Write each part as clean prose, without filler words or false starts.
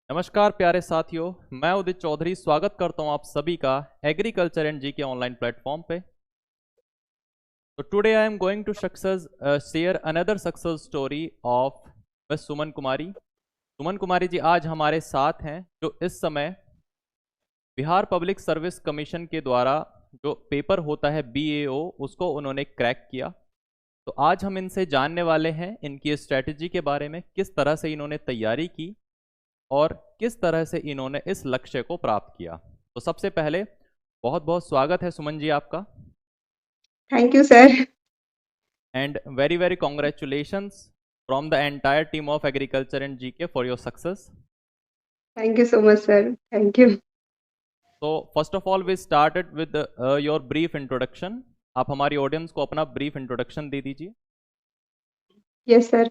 नमस्कार प्यारे साथियों, मैं उदित चौधरी स्वागत करता हूं आप सभी का एग्रीकल्चर एंड जी के ऑनलाइन प्लेटफॉर्म पे। तो today I am going to success share another success story of miss Suman Kumari. Suman Kumari ji आज हमारे साथ हैं, जो इस समय बिहार पब्लिक सर्विस कमीशन के द्वारा जो पेपर होता है BAO, उसको उन्होंने क्रैक किया। तो आज हम इनसे जानने वाले हैं इनकी स्ट्रेटजी के बारे में, किस तरह से इन्होंने तैयारी की और किस तरह से इन्होंने इस लक्ष्य को प्राप्त किया। तो सबसे पहले बहुत बहुत स्वागत है सुमन जी आपका, thank you sir. And very very congratulations from the entire team of agriculture and GK for your success. Thank you so much sir. Thank you. तो first of all we started with your brief introduction. आप हमारी audience को अपना brief introduction दे दीजिए। Yes sir.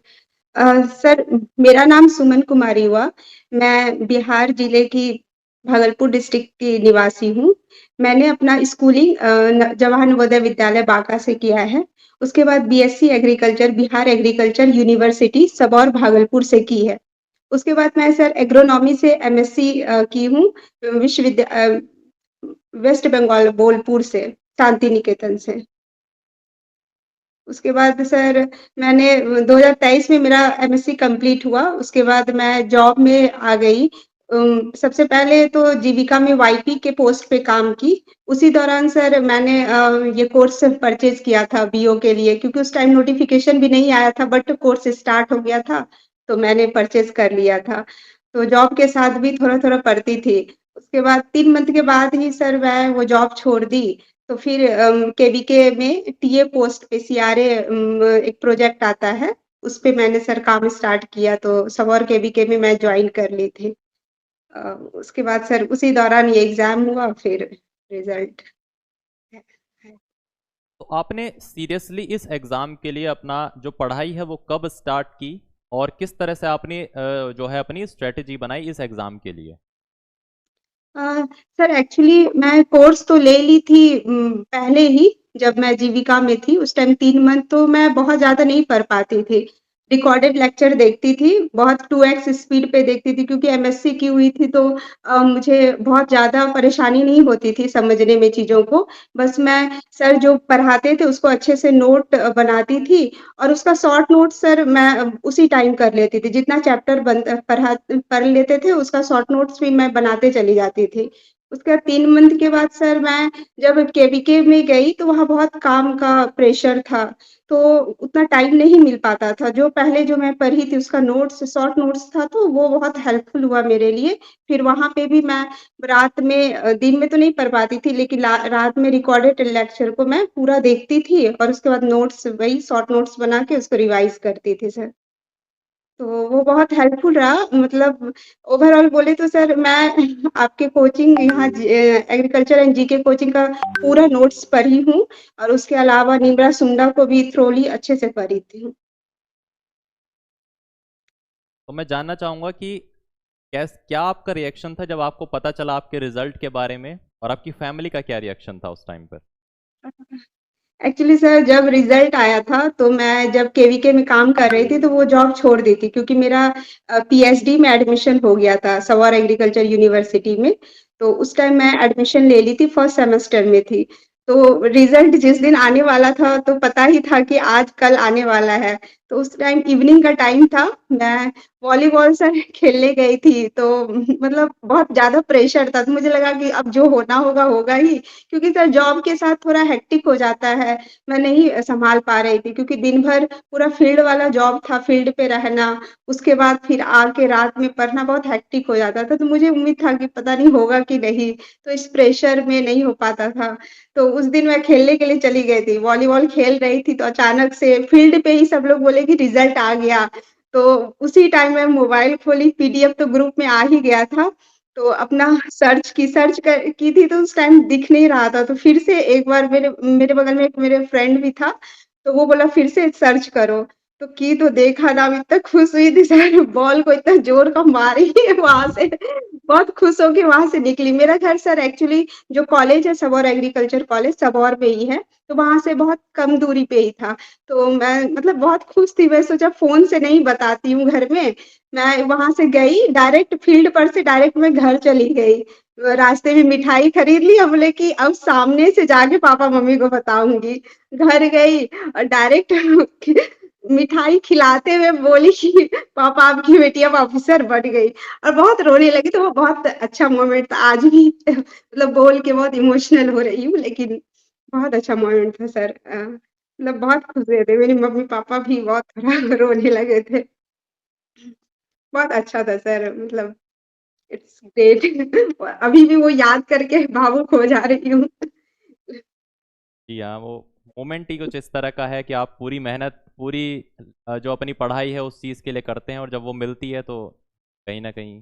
Sir, मेरा नाम सुमन कुमारी हुआ। मैं बिहार जिले की भागलपुर डिस्ट्रिक्ट की निवासी हूँ। मैंने अपना स्कूलिंग जवाहर नवोदय विद्यालय बांका से किया है। उसके बाद BSc agriculture Bihar agriculture university Sabour Bhagalpur से की है। उसके बाद मैं सर एग्रोनॉमी से MSc की हूँ विश्वविद्यालय वेस्ट बंगाल बोलपुर से, शांति निकेतन से। उसके बाद सर मैंने 2023 में मेरा MSc कंप्लीट हुआ। उसके बाद मैं जॉब में आ गई। सबसे पहले तो जीविका में YP के पोस्ट पे काम की। उसी दौरान सर मैंने ये कोर्स परचेज किया था BO के लिए, क्योंकि उस टाइम नोटिफिकेशन भी नहीं आया था, बट कोर्स स्टार्ट हो गया था, तो मैंने परचेज कर लिया था। तो जॉब के साथ भी थोड़ा थोड़ा पढ़ती थी। उसके बाद 3 मंथ के बाद ही सर मैं वो जॉब छोड़ दी। तो फिर KVK में TA पोस्ट पे CRA एक प्रोजेक्ट आता है, उस पे मैंने सर काम स्टार्ट किया, तो सबौर KVK में मैं ज्वाइन कर ली थी। उसके बाद सर उसी दौरान ये एग्जाम हुआ, फिर रिजल्ट है। तो आपने सीरियसली इस एग्ज़ाम के लिए अपना जो पढ़ाई है वो कब स्टार्ट की और किस तरह से आपने जो है अपनी स्ट्रेटजी बनाई इस एग्ज़ाम के लिए। सर एक्चुअली मैं कोर्स तो ले ली थी पहले ही, जब मैं जीविका में थी उस टाइम 3 मंथ तो मैं बहुत ज्यादा नहीं पढ़ पाती थी। रिकॉर्डेड लेक्चर देखती थी, बहुत 2x स्पीड पे देखती थी, क्योंकि MSc की हुई थी, तो मुझे बहुत ज्यादा परेशानी नहीं होती थी समझने में चीजों को। बस मैं सर जो पढ़ाते थे उसको अच्छे से नोट बनाती थी, और उसका शॉर्ट नोट सर मैं उसी टाइम कर लेती थी। जितना चैप्टर पढ़ लेते थे उसका शॉर्ट नोट्स भी मैं बनाते चली जाती थी। उसके बाद 3 मंथ के बाद सर मैं जब KVK में गई, तो वहाँ बहुत काम का प्रेशर था, तो उतना टाइम नहीं मिल पाता था। जो पहले जो मैं पढ़ी थी उसका नोट्स शॉर्ट नोट्स था, तो वो बहुत हेल्पफुल हुआ मेरे लिए। फिर वहाँ पे भी मैं रात में दिन में तो नहीं पढ़ पाती थी, लेकिन रात में रिकॉर्डेड लेक्चर को मैं पूरा देखती थी, और उसके बाद नोट्स वही शॉर्ट नोट्स बना के उसको रिवाइज करती थी सर। तो वो बहुत हेल्पफुल रहा। मतलब ओवरऑल बोले तो सर मैं आपके कोचिंग यहाँ एग्रीकल्चर एंड जीके कोचिंग का पूरा नोट्स पढ़ी हूँ, और उसके अलावा निम्रा सुंडा को भी थ्रोली अच्छे से पढ़ी थी। तो मैं जानना चाहूँगा कि क्या आपका रिएक्शन था जब आपको पता चला आपके रिजल्ट के बारे में, और आपकी फैमिली का क्या रिएक्शन था उस टाइम पर। एक्चुअली सर जब रिजल्ट आया था, तो मैं जब KVK में काम कर रही थी, तो वो जॉब छोड़ दी थी, क्योंकि मेरा PhD में एडमिशन हो गया था सवार एग्रीकल्चर यूनिवर्सिटी में। तो उस टाइम मैं एडमिशन ले ली थी, फर्स्ट सेमेस्टर में थी। तो रिजल्ट जिस दिन आने वाला था, तो पता ही था कि आज कल आने वाला है। तो उस टाइम इवनिंग का टाइम था, मैं वॉलीबॉल सर खेलने गई थी, तो मतलब बहुत ज्यादा प्रेशर था, तो मुझे लगा कि अब जो होना होगा होगा ही, क्योंकि सर जॉब के साथ थोड़ा हेक्टिक हो जाता है। मैं नहीं संभाल पा रही थी, क्योंकि दिन भर पूरा फील्ड वाला जॉब था, फील्ड पे रहना, उसके बाद फिर आके रात में पढ़ना, बहुत हेक्टिक हो जाता था। तो मुझे उम्मीद था कि पता नहीं होगा कि नहीं, तो इस प्रेशर में नहीं हो पाता था। तो उस दिन मैं खेलने के लिए चली गई थी, वॉलीबॉल खेल रही थी, तो अचानक से फील्ड पे ही सब लोग बोले कि रिजल्ट आ गया। तो उसी टाइम मैं मोबाइल खोली, PDF तो ग्रुप में आ ही गया था, तो अपना की थी, तो उस टाइम दिख नहीं रहा था। तो फिर से एक बार मेरे मेरे बगल में एक मेरे फ्रेंड भी था, तो वो बोला फिर से सर्च करो। तो की तो देखा ना, इतना खुश हुई थी सर, बॉल को इतना जोर का मारी वहां से बहुत खुश होके वहाँ से निकली। मेरा घर सर एक्चुअली जो कॉलेज है सबौर एग्रीकल्चर कॉलेज सबौर में ही है, तो वहाँ से बहुत कम दूरी पे ही था। तो मैं मतलब बहुत खुश थी, मैं सोचा फ़ोन से नहीं बताती हूँ घर में, मैं वहाँ से गई डायरेक्ट फील्ड पर से डायरेक्ट मैं घर चली गई। रास्ते में मिठाई खरीद ली, अब बोले कि अब सामने से जाके पापा-मम्मी को बताऊँगी। घर गई और डायरेक्ट मिठाई खिलाते हुए बोली कि पापा आपकी बेटी अब ऑफिसर बन गई। और बहुत रोने लगी, तो वो बहुत अच्छा मोमेंट था। आज भी मतलब बोल के बहुत इमोशनल हो रही हूँ, लेकिन बहुत अच्छा मोमेंट था सर। मतलब बहुत खुश हुए थे, मेरे मम्मी-पापा भी बहुत थोड़ा रोने लगे थे। बहुत अच्छा था सर, मतलब इट्स ग्रेट। अभी भी वो याद करके भावुक हो जा रही हूँ। जी हाँ, वो मोमेंट ही कुछ इस तरह का है कि आप पूरी मेहनत, पूरी जो अपनी पढ़ाई है उस चीज़ के लिए करते हैं, और जब वो मिलती है तो कहीं ना कहीं।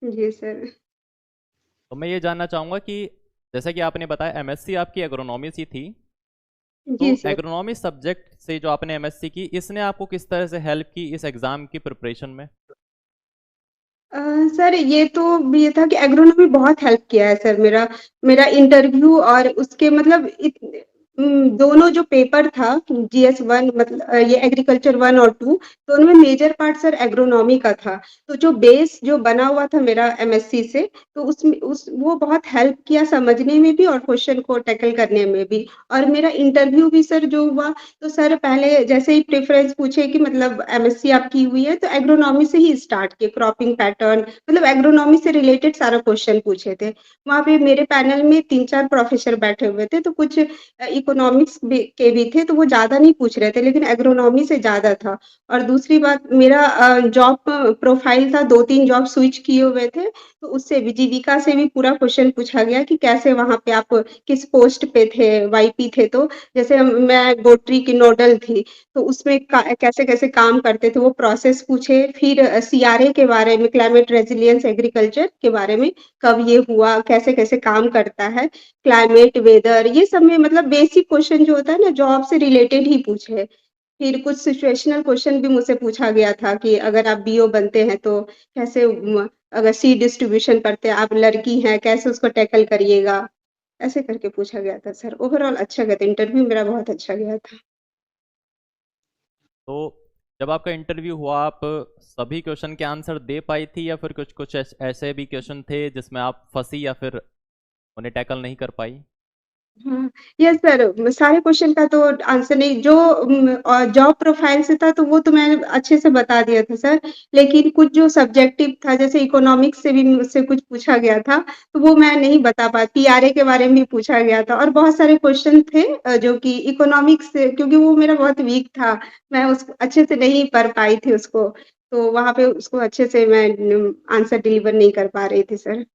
जी सर। तो मैं ये जानना चाहूँगा कि जैसा कि आपने बताया एमएससी आपकी एग्रोनॉमी से थी, तो जी सर। एग्रोनॉमी सब्जेक्ट से जो आपने एमएससी की, इसने आपको किस तरह से हेल्प की इस एग्ज़ाम की प्रिपरेशन में? अ, सर ये था कि एग्रोनॉमी बहुत हेल्प किया है सर मेरा। मेरा इंटरव्यू और उसके मतलब दोनों जो पेपर था जीएस 1 मतलब ये एग्रीकल्चर 1 और 2 दोनों में मेजर पार्ट सर एग्रोनॉमी का था। तो जो बेस जो बना हुआ था मेरा एमएससी से, तो उसमें उस वो बहुत हेल्प किया समझने में भी और क्वेश्चन को टैकल करने में भी। और मेरा इंटरव्यू भी सर जो हुआ, तो सर पहले जैसे ही प्रेफ़रेंस पूछे कि मतलब एमएससी आप की हुई है, तो एग्रोनॉमी से ही स्टार्ट किए, क्रॉपिंग पैटर्न मतलब एग्रोनॉमी से रिलेटेड सारा क्वेश्चन पूछे थे। वहाँ पे मेरे पैनल में 3-4 प्रोफ़ेसर बैठे हुए थे, तो कुछ इकोनॉमिक्स भी के भी थे, तो वो ज़्यादा नहीं पूछ रहे थे, लेकिन एग्रोनॉमी से ज़्यादा था। और दूसरी बात मेरा जॉब प्रोफ़ाइल था, 2-3 जॉब स्विच किए हुए थे, तो उससे भी जीविका से भी पूरा क्वेश्चन पूछा गया कि कैसे वहाँ पे आप किस पोस्ट पे थे, वाईपी थे तो जैसे मैं गोट्री की नोडल थी, तो उसमें का कैसे-कैसे काम करते थे, वो प्रोसेस पूछे। फिर सीआरए के बारे में, क्लाइमेट रेज़िलियंस एग्रीकल्चर के बारे में, कब ये हुआ, कैसे-कैसे काम करता है, क्लाइमेट, वेदर ये सब में मतलब बेसिक क्वेश्चन जो होता है ना, जॉब से रिलेटेड ही पूछे। फिर कुछ सिचुएशनल क्वेश्चन भी मुझसे पूछा गया था कि अगर आप बीओ बनते हैं, तो कैसे अगर सीड डिस्ट्रीब्यूशन करते हैं, आप लड़की हैं, कैसे उसको टैकल करिएगा? ऐसे करके पूछा गया था सर। ओवरऑल अच्छा गया था, इंटरव्यू मेरा बहुत अच्छा गया था। तो जब आपका इंटरव्यू हुआ, आप सभी क्वेश्चन के आंसर दे पाई थी, या फिर कुछ कुछ ऐसे भी क्वेश्चन थे जिसमें आप फंसी या फिर उन्हें टैकल नहीं कर पाई? हाँ, यस सर, सारे क्वेश्चन का तो आंसर नहीं जो जॉब प्रोफाइल से था तो वो तो मैंने अच्छे से बता दिया था सर। लेकिन कुछ जो सब्जेक्टिव था जैसे इकोनॉमिक्स से भी मुझसे कुछ पूछा गया था, तो वो मैं नहीं बता पाई। पीआरए के बारे में भी पूछा गया था और बहुत सारे क्वेश्चन थे जो कि इकोनॉमिक्स से क्योंकि वो मेरा बहुत वीक था, मैं उसको अच्छे से नहीं पढ़ पाई थी उसको। तो वहाँ पे उसको अच्छे से मैं आंसर डिलीवर नहीं कर पा रही थी सर।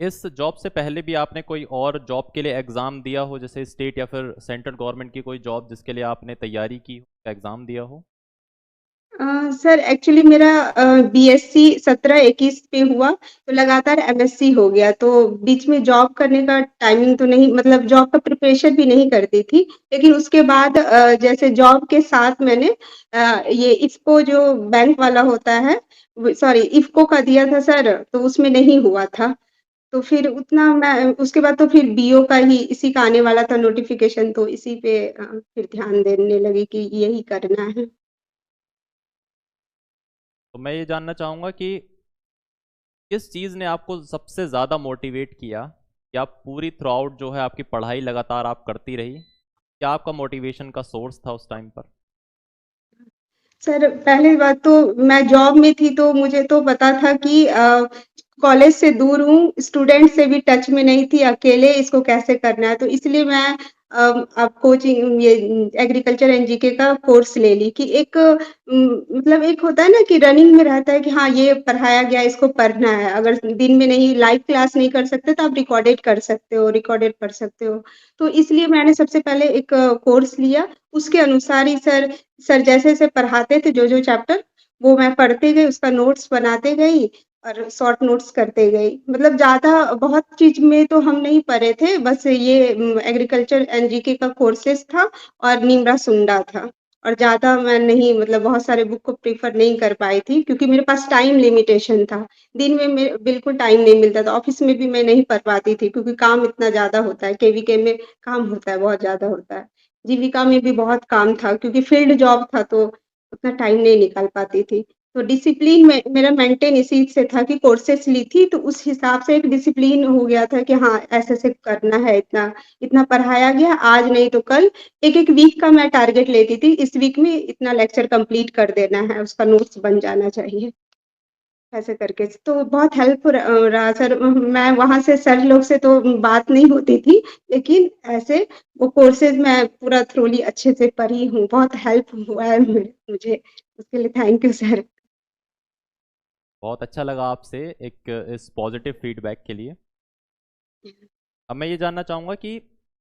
इस जॉब से पहले भी आपने कोई और जॉब के लिए एग्ज़ाम दिया हो, जैसे स्टेट या फिर सेंट्रल गवर्नमेंट की कोई जॉब जिसके लिए आपने तैयारी की हो, एग्ज़ाम दिया हो? सर एक्चुअली मेरा बीएससी 17-21 पे हुआ, तो लगातार एमएससी हो गया, तो बीच में जॉब करने का टाइमिंग तो नहीं मतलब जॉब का प्रिपरेशन भी नहीं करती थी। लेकिन उसके बाद जैसे जॉब के साथ मैंने ये इफ़को जो बैंक वाला होता है, व सॉरी इफ़को का दिया था सर, तो उसमें नहीं हुआ था। तो फिर उतना मैं उसके बाद तो फिर बीओ का ही इसी का आने वाला था नोटिफ़िकेशन, तो इसी पे फिर ध्यान देने लगी कि यही करना है। तो मैं ये जानना चाहूँगा कि किस चीज़ ने आपको सबसे ज़्यादा मोटिवेट किया कि आप पूरी थ्रू आउट जो है आपकी पढ़ाई लगातार आप करती रही? क्या आपका मोटिवेशन का सोर्स था उस टाइम पर? सर, पहली बात तो मैं जॉब में थी तो मुझे तो पता था कि कॉलेज से दूर हूँ, स्टूडेंट से भी टच में नहीं थी, अकेले इसको कैसे करना है। तो इसलिए मैं अब कोचिंग ये एग्रीकल्चर एंड जीके का कोर्स ले ली कि एक मतलब एक होता है ना कि रनिंग में रहता है कि हाँ, ये पढ़ाया गया, इसको पढ़ना है। अगर दिन में नहीं लाइव क्लास नहीं कर सकते तो आप रिकॉर्डेड कर सकते हो, रिकॉर्डेड पढ़ सकते हो। तो इसलिए मैंने सबसे पहले एक कोर्स लिया, उसके अनुसार ही सर जैसे-जैसे पढ़ाते थे जो-जो चैप्टर, वो मैं पढ़ते गई, उसका नोट्स बनाते गई और शॉर्ट नोट्स करते गई। मतलब ज़्यादा बहुत चीज़ में तो हम नहीं पढ़े थे, बस ये एग्रीकल्चर एंड जीके का कोर्सेज़ था और निम्रा सुंडा था और ज़्यादा मैं नहीं मतलब बहुत सारे बुक को प्रेफ़र नहीं कर पाई थी क्योंकि मेरे पास टाइम लिमिटेशन था। दिन में बिल्कुल टाइम नहीं मिलता था, ऑफ़िस में भी मैं नहीं पढ़ पाती थी क्योंकि काम इतना ज़्यादा होता है, केवीके में काम होता है, बहुत ज़्यादा होता है। जीविका में भी बहुत काम था क्योंकि फ़ील्ड जॉब था तो उतना टाइम नहीं निकाल पाती थी। तो डिसिप्लिन में मेरा मेंटेन इसी से था कि कोर्सेज़ ली थी तो उस हिसाब से एक डिसिप्लिन हो गया था कि हाँ, ऐसे-ऐसे करना है, इतना इतना पढ़ाया गया, आज नहीं तो कल एक-एक वीक का मैं टारगेट लेती थी, इस वीक में इतना लेक्चर कंप्लीट कर देना है, उसका नोट्स बन जाना चाहिए, ऐसे करके। तो बहुत हेल्पफुल रहा सर मैं वहाँ से सर लोग से तो बात नहीं होती थी, लेकिन ऐसे वो कोर्सेज़ मैं पूरा थ्रोली अच्छे से पढ़ी हूँ, बहुत हेल्प हुआ है मुझे, उसके लिए थैंक यू सर। बहुत अच्छा लगा आपसे एक इस पॉजिटिव फीडबैक के लिए। अब मैं ये जानना चाहूँगा कि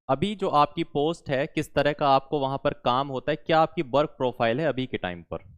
अभी जो आपकी पोस्ट है, किस तरह का आपको वहाँ पर काम होता है? क्या आपकी वर्क प्रोफाइल है अभी के टाइम पर?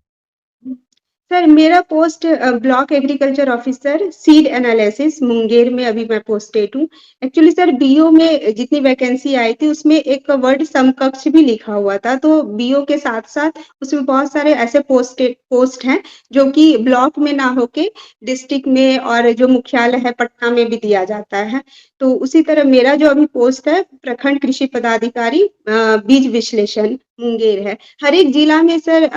सर मेरा post block agriculture officer seed analysis Munger में अभी मैं पोस्टेड हूँ। एक्चुअली सर बीओ में जितनी वैकेंसी आई थी उसमें एक वर्ड समकक्ष भी लिखा हुआ था, तो बीओ के साथ-साथ उसमें बहुत सारे ऐसे पोस्ट हैं जो कि ब्लॉक में ना होके डिस्ट्रिक्ट में और जो मुख्यालय है पटना में भी दिया जाता है। तो उसी तरह मेरा जो अभी पोस्ट है प्रखंड कृषि पदाधिकारी बीज विश्लेषण मुंगेर है। हर एक जिला में सर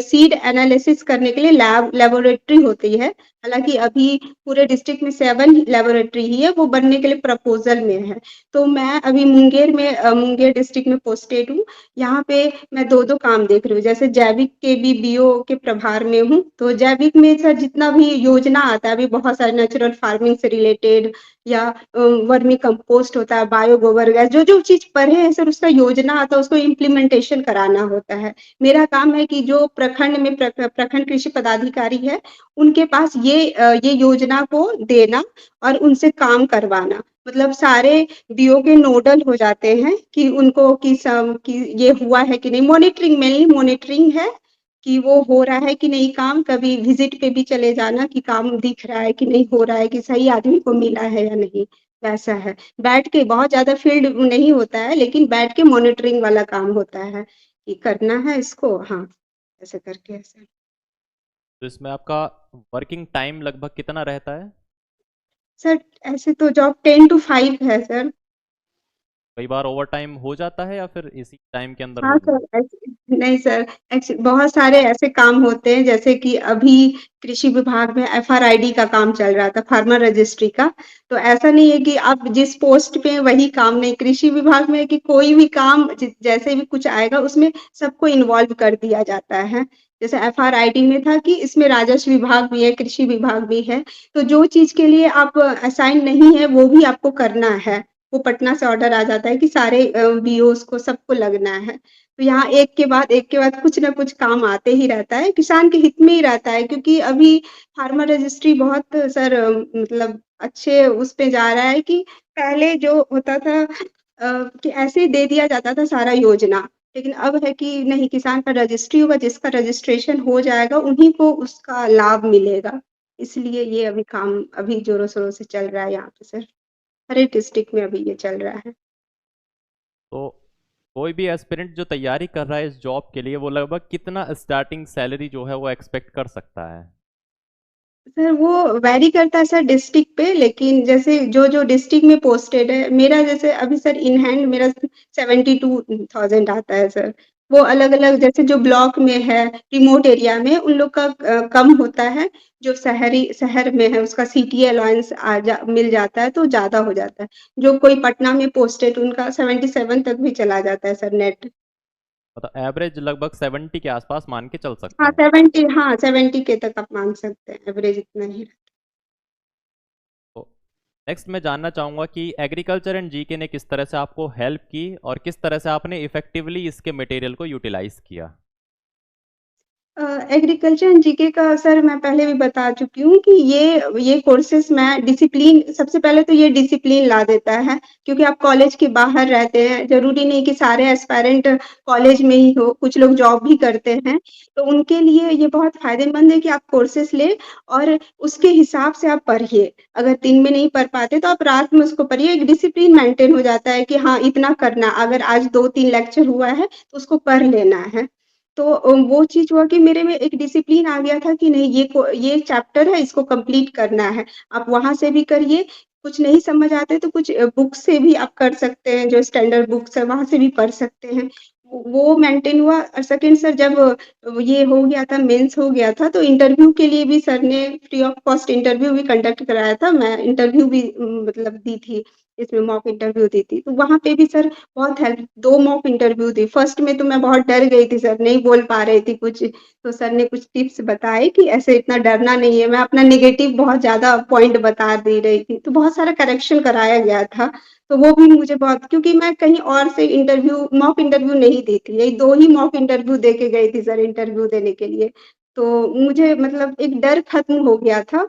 सीड एनालिसिस करने के लिए लेबोरेटरी होती है। हालाँकि अभी पूरे डिस्ट्रिक्ट में 7 लेबोरेटरी ही है, वो बनने के लिए प्रपोज़ल में है। तो मैं अभी मुंगेर में मुंगेर डिस्ट्रिक्ट में पोस्टेड हूँ। यहाँ पे मैं 2-2 काम देख रही हूँ। जैसे जैविक के भी बीओ के प्रभार में हूँ, तो जैविक में सर जितना भी योजना आता है, अभी बहुत सारे नेचुरल फार्मिंग से रिलेटेड या वर्मी कंपोस्ट होता है, बायो गोबर गैस, जो-जो चीज़ पढ़े हैं सर उसका योजना आता है, उसको इम्प्लीमेंटेशन कराना होता है। मेरा काम है कि जो प्रखंड में प्रखंड कृषि पदाधिकारी है, उनके पास ये योजना को देना और उनसे काम करवाना। मतलब सारे बीओ के नोडल हो जाते हैं कि उनको कि ये हुआ है कि नहीं, मॉनिटरिंग मेनली मॉनिटरिंग है कि वो हो रहा है कि नहीं काम, कभी विज़िट पे भी चले जाना कि काम दिख रहा है कि नहीं हो रहा है, कि सही आदमी को मिला है या नहीं, वैसा है। बैठ के बहुत ज़्यादा फील्ड नहीं होता है, लेकिन बैठ के मॉनिटरिंग वाला काम होता है, कि करना है इसको हाँ, ऐसे करके ऐसे। तो इसमें आपका वर्किंग टाइम लगभग कितना रहता है? सर ऐसे तो जॉब 10 टू 5 है सर। कई बार ओवरटाइम हो जाता है या फिर इसी टाइम के अंदर हाँ हो सर, जाता नहीं सर, बहुत सारे ऐसे काम होते हैं जैसे कि अभी कृषि विभाग में एफआरआईडी का काम चल रहा था, फार्मर रजिस्ट्री का। तो ऐसा नहीं है कि आप जिस पोस्ट पे हैं वही काम नहीं, कृषि विभाग में है कि कोई भी काम जैसे भी कुछ आएगा उसमें सबको इन्वॉल्व कर दिया जाता है। जैसे एफआरआईडी में था कि इसमें राजस्व विभाग भी है, कृषि विभाग भी है। तो जो चीज़ के लिए आप असाइन नहीं है वो भी आपको करना है। वो पटना से ऑर्डर आ जाता है कि सारे बीओज़ को सबको लगना है। तो यहाँ एक के बाद कुछ न कुछ काम आते ही रहता है, किसान के हित में ही रहता है क्योंकि अभी फार्मर रजिस्ट्री बहुत सर मतलब अच्छे उस पे जा रहा है कि पहले जो होता था कि ऐसे ही दे दिया जाता था सारा योजना, लेकिन अब है कि नहीं किसान का रजिस्ट्री होगा, जिसका रजिस्ट्रेशन हो जाएगा उन्हीं को उसका लाभ मिलेगा। इसलिए ये अभी काम अभी ज़ोरों-शोरों से चल रहा है यहाँ पे सर। हर एक डिस्ट्रिक्ट में अभी ये चल रहा है। तो कोई भी एस्पिरेंट जो तैयारी कर रहा है इस जॉब के लिए वो लगभग कितना स्टार्टिंग सैलरी जो है वो एक्सपेक्ट कर सकता है? सर वो वैरी करता है सर डिस्ट्रिक्ट पे, लेकिन जैसे जो डिस्ट्रिक्ट में पोस्टेड है, मेरा जैसे अभी सर इन हैंड मेरा 72,000 आता है सर। वो अलग-अलग जैसे जो ब्लॉक में है, रिमोट एरिया में उन लोग का कम होता है, जो शहर में है उसका सीटीए अलाउंस मिल जाता है तो ज़्यादा हो जाता है। जो कोई पटना में पोस्टेड उनका 77 तक भी चला जाता है सर नेट। मतलब एवरेज लगभग 70 के आसपास मान के चल सकते हाँ, हैं। 70 के तक आप मान सकते हैं, एवरेज इतना ही। तो नेक्स्ट मैं जानना चाहूँगा कि एग्रीकल्चर एंड जीके ने किस तरह से आपको हेल्प की और किस तरह से आपने इफेक्टिवली इसके मटेरियल को यूटिलाइज किया? एग्रीकल्चर एंड जीके का सर मैं पहले भी बता चुकी हूँ कि ये कोर्सेज़ मैं डिसिप्लिन सबसे पहले तो ये डिसिप्लिन ला देता है, क्योंकि आप कॉलेज के बाहर रहते हैं, ज़रूरी नहीं कि सारे एस्पायरेंट कॉलेज में ही हो, कुछ लोग जॉब भी करते हैं। तो उनके लिए ये बहुत फ़ायदेमंद है कि आप कोर्सेज़ लें और उसके हिसाब से आप पढ़िए। अगर दिन में नहीं पढ़ पाते तो आप रात में उसको पढ़िए, एक डिसिप्लिन मेंटेन हो जाता है कि हाँ, इतना करना, अगर आज 2-3 लेक्चर हुआ है, तो उसको पढ़ लेना है। तो वो चीज़ हुआ कि मेरे में एक डिसिप्लिन आ गया था कि नहीं ये चैप्टर है इसको कंप्लीट करना है। आप वहाँ से भी करिए, कुछ नहीं समझ आते तो कुछ बुक से भी आप कर सकते हैं, जो स्टैंडर्ड बुक्स है वहाँ से भी पढ़ सकते हैं। वो मेंटेन हुआ और सेकंड सर जब ये हो गया था, मेंस हो गया था, तो इंटरव्यू के लिए भी सर ने फ्री ऑफ कॉस्ट इंटरव्यू भी कंडक्ट कराया था। मैं इंटरव्यू भी मतलब दी थी, इसमें मॉक इंटरव्यू दी थी। तो वहाँ पे भी सर बहुत हेल्प 2 मॉक इंटरव्यू दी। फर्स्ट में तो मैं बहुत डर गई थी सर, नहीं बोल पा रही थी कुछ, तो सर ने कुछ टिप्स बताए कि ऐसे इतना डरना नहीं है। मैं अपना नेगेटिव बहुत ज़्यादा पॉइंट बता दे रही थी, तो बहुत सारा करेक्शन कराया गया था। तो वो भी मुझे बहुत क्योंकि मैं कहीं और से मॉक इंटरव्यू नहीं दी थी। यही 2 ही मॉक इंटरव्यू दे के गई थी सर इंटरव्यू देने के लिए। तो मुझे मतलब एक डर खत्म हो गया था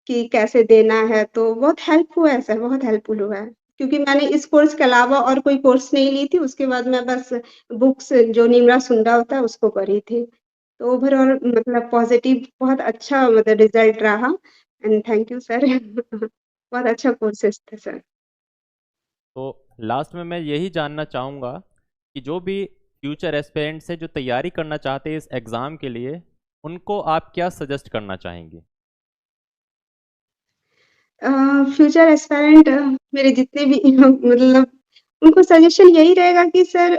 कि कैसे देना है, तो बहुत हेल्प हुआ है सर, बहुत हेल्पफुल हुआ है। क्योंकि मैंने इस कोर्स के अलावा और कोई कोर्स नहीं ली थी, उसके बाद मैं बस बुक्स जो निमरा सुंडा होता है उसको पढ़ी थी। तो ओवरऑल मतलब पॉज़िटिव बहुत अच्छा मतलब रिज़ल्ट रहा एंड थैंक यू सर। बहुत अच्छा कोर्सेज़ थे सर। तो लास्ट में मैं यही जानना चाहूँगा कि जो भी फ्यूचर एस्पिरेंट्स हैं जो तैयारी करना चाहते हैं इस एग्ज़ाम के लिए, उनको आप क्या सजेस्ट करना चाहेंगे? अ, फ्यूचर एस्पायरेंट मेरे जितने भी मतलब उनको सजेशन यही रहेगा कि सर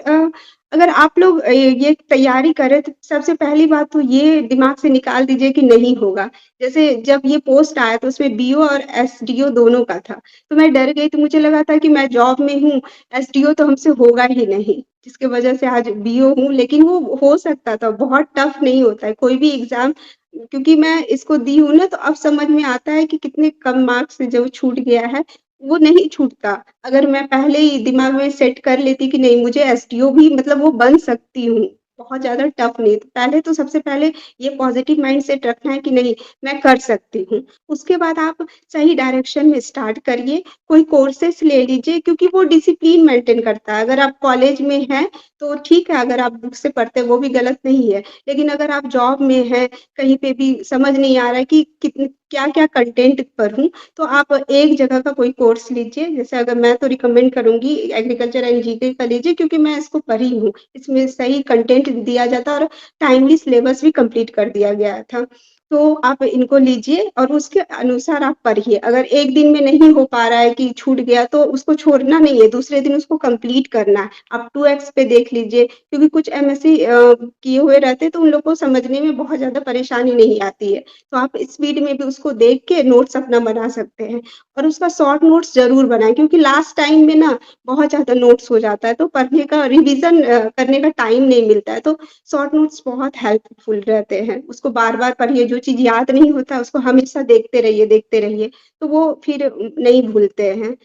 अगर आप लोग ये तैयारी करें तो सबसे पहली बात तो ये दिमाग से निकाल दीजिए कि नहीं होगा। जैसे जब ये पोस्ट आया तो उसमें बीओ और एसडीओ दोनों का था। तो मैं डर गई तो मुझे लगा था कि मैं जॉब में हूँ, एसडीओ तो हमसे होगा ही नहीं, जिसकी वजह से आज बीओ हूँ लेकिन वो हो सकता था, बहुत टफ नहीं होता है कोई भी एग्ज़ाम क्योंकि मैं इसको दी हूँ ना तो अब समझ में आता है कि कितने कम मार्क्स से जो छूट गया है, वो नहीं छूटता। अगर मैं पहले ही दिमाग में सेट कर लेती कि नहीं मुझे एसडीओ भी मतलब वो बन सकती हूँ, बहुत ज़्यादा टफ नहीं। तो पहले तो सबसे पहले ये पॉज़िटिव माइंडसेट रखना है कि नहीं मैं कर सकती हूँ। उसके बाद आप सही डायरेक्शन में स्टार्ट करिए, कोई कोर्सेज़ ले लीजिए क्योंकि वो डिसिप्लिन मेंटेन करता है। अगर आप कॉलेज में हैं, तो ठीक है अगर आप बुक से पढ़ते हैं वो भी गलत नहीं है। लेकिन अगर आप जॉब में हैं कहीं पे भी समझ नहीं आ रहा है कि कितन क्या-क्या कंटेंट पढूँ, तो आप एक जगह का कोई कोर्स लीजिए। जैसे अगर मैं तो रिकमेंड करूँगी एग्रीकल्चर एंड जीके का लीजिए क्योंकि मैं इसको पढ़ी हूँ। इसमें सही कंटेंट दिया जाता है और टाइमली सिलेबस भी कंप्लीट कर दिया गया था। तो आप इनको लीजिए और उसके अनुसार आप पढ़िए। अगर एक दिन में नहीं हो पा रहा है कि छूट गया तो उसको छोड़ना नहीं है, दूसरे दिन उसको कंप्लीट करना है। आप 2x पे देख लीजिए क्योंकि कुछ एमएससी किए हुए रहते हैं तो उन लोग को समझने में बहुत ज़्यादा परेशानी नहीं आती है। तो आप स्पीड में भी उसको देख के नोट्स अपना बना सकते हैं और उसका शॉर्ट नोट्स ज़रूर बनाएँ क्योंकि लास्ट टाइम में ना बहुत ज़्यादा नोट्स हो जाता है तो पढ़ने का रिवीज़न करने का टाइम नहीं मिलता है। तो शॉर्ट नोट्स बहुत हेल्पफुल रहते हैं। उसको बार-बार पढ़िए, जो चीज़ याद नहीं होता उसको हमेशा देखते रहिए, तो वो फिर नहीं भूलते हैं।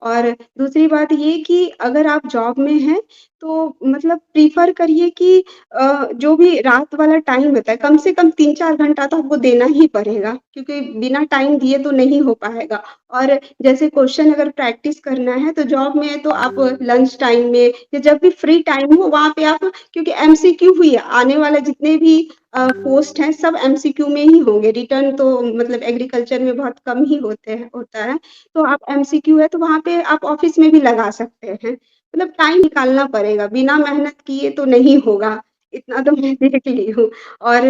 और दूसरी बात ये कि अगर आप जॉब में हैं, तो मतलब प्रेफ़र करिए कि जो भी रात वाला टाइम होता है, कम से कम 3-4 घंटा तो आपको देना ही पड़ेगा, क्योंकि बिना टाइम दिए तो नहीं हो पाएगा। और जैसे क्वेश्चन अगर प्रैक्टिस करना है, तो जॉब में है तो आप लंच टाइम में या जब भी फ्री टाइम हो, वहाँ पे आप क्योंकि एमसीक्यू ही है, आने वाले जितने भी पोस्ट हैं, सब एमसीक्यू में ही होंगे। रिटर्न तो मतलब एग्रीकल्चर में बहुत कम ही होता है। तो आप एमसीक्यू है, तो वहाँ पे आप ऑफ़िस में भी लगा सकते हैं। मतलब टाइम निकालना पड़ेगा, बिना मेहनत किए तो नहीं होगा, इतना तो मैं देख ली हूँ। और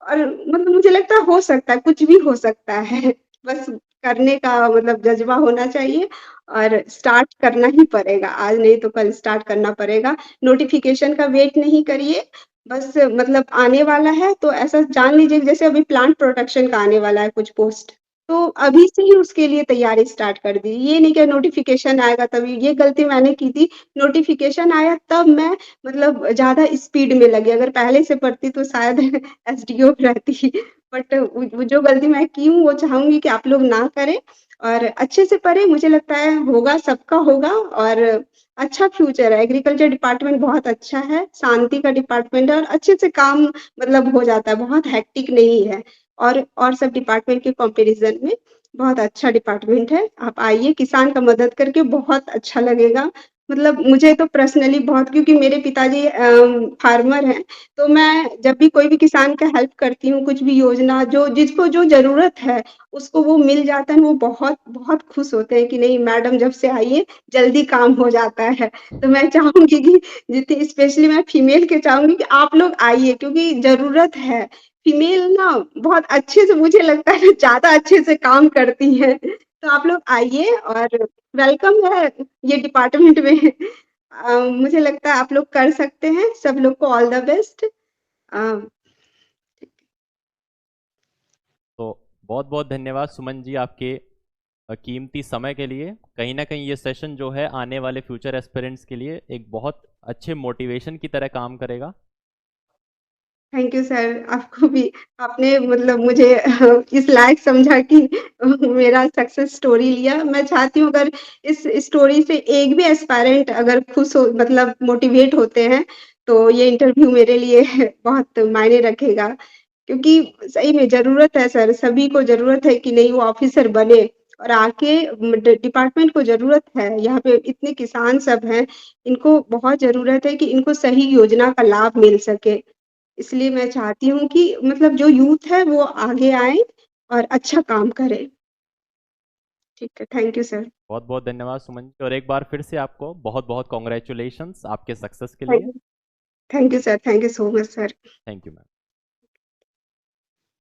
और मतलब मुझे लगता है हो सकता है, कुछ भी हो सकता है, बस करने का मतलब जज़्बा होना चाहिए और स्टार्ट करना ही पड़ेगा, आज नहीं तो कल स्टार्ट करना पड़ेगा। नोटिफ़िकेशन का वेट नहीं करिए, बस मतलब आने वाला है तो ऐसा जान लीजिए कि जैसे अभी प्लांट प्रोटेक्शन का आने वाला है कुछ पोस्ट, तो अभी से ही उसके लिए तैयारी स्टार्ट कर दी। ये नहीं कि नोटिफ़िकेशन आएगा तभी, ये गलती मैंने की थी। नोटिफ़िकेशन आया तब मैं मतलब ज़्यादा स्पीड में लगी, अगर पहले से पढ़ती तो शायद एसडीओ रहती। बट वो जो गलती मैं की हूँ, वो चाहूँगी कि आप लोग ना करें और अच्छे से पढ़ें। मुझे लगता है होगा, सबका होगा और अच्छा फ्यूचर है। एग्रीकल्चर डिपार्टमेंट बहुत अच्छा है, शांति का डिपार्टमेंट है और अच्छे से काम मतलब हो जाता है, बहुत हेक्टिक नहीं है। और सब डिपार्टमेंट के कंपैरिज़न में बहुत अच्छा डिपार्टमेंट है। आप आइए, किसान का मदद करके बहुत अच्छा लगेगा। मतलब मुझे तो पर्सनली बहुत, क्योंकि मेरे पिताजी फार्मर हैं, तो मैं जब भी कोई भी किसान का हेल्प करती हूँ, कुछ भी योजना जो जिसको जो ज़रूरत है, उसको वो मिल जाता है, वो बहुत बहुत खुश होते हैं कि नहीं मैडम जब से आई है, जल्दी काम हो जाता है। तो मैं चाहूँगी कि जितनी स्पेशली मैं फीमेल के चाहूँगी कि आप लोग आइए, क्योंकि ज़रूरत है। फीमेल ना बहुत अच्छे से, मुझे लगता है ज़्यादा अच्छे से काम करती हैं। तो आप लोग आइए और वेलकम है ये डिपार्टमेंट में। मुझे लगता है आप लोग कर सकते हैं। सब लोग को ऑल द बेस्ट। अ, तो बहुत बहुत धन्यवाद सुमन जी आपके कीमती समय के लिए। कहीं ना कहीं ये सेशन जो है आने वाले फ्यूचर एस्पिरेंट्स के लिए एक बहुत अच्छे मोटिवेशन की तरह काम करेगा। थैंक यू सर, आपको भी। आपने मतलब मुझे इस लायक समझा कि मेरा सक्सेस स्टोरी लिया। मैं चाहती हूँ अगर इस स्टोरी से एक भी एस्पायरेंट अगर खुश हो, मतलब मोटिवेट होते हैं, तो ये इंटरव्यू मेरे लिए बहुत मायने रखेगा। क्योंकि सही में ज़रूरत है सर, सभी को ज़रूरत है कि नहीं वो ऑफ़िसर बने, और आके डिपार्टमेंट को ज़रूरत है, यहाँ पे इतने किसान सब हैं, इनको बहुत ज़रूरत है कि इनको सही योजना का लाभ मिल सके। इसलिए मैं चाहती हूँ कि मतलब जो यूथ है वो आगे आए और अच्छा काम करे। ठीक है, थैंक यू सर। बहुत बहुत धन्यवाद सुमन जी, और एक बार फिर से आपको बहुत बहुत कॉन्ग्रेचुलेशंस आपके सक्सेस के लिए। Thank you sir, thank you so much sir. Thank you ma'am.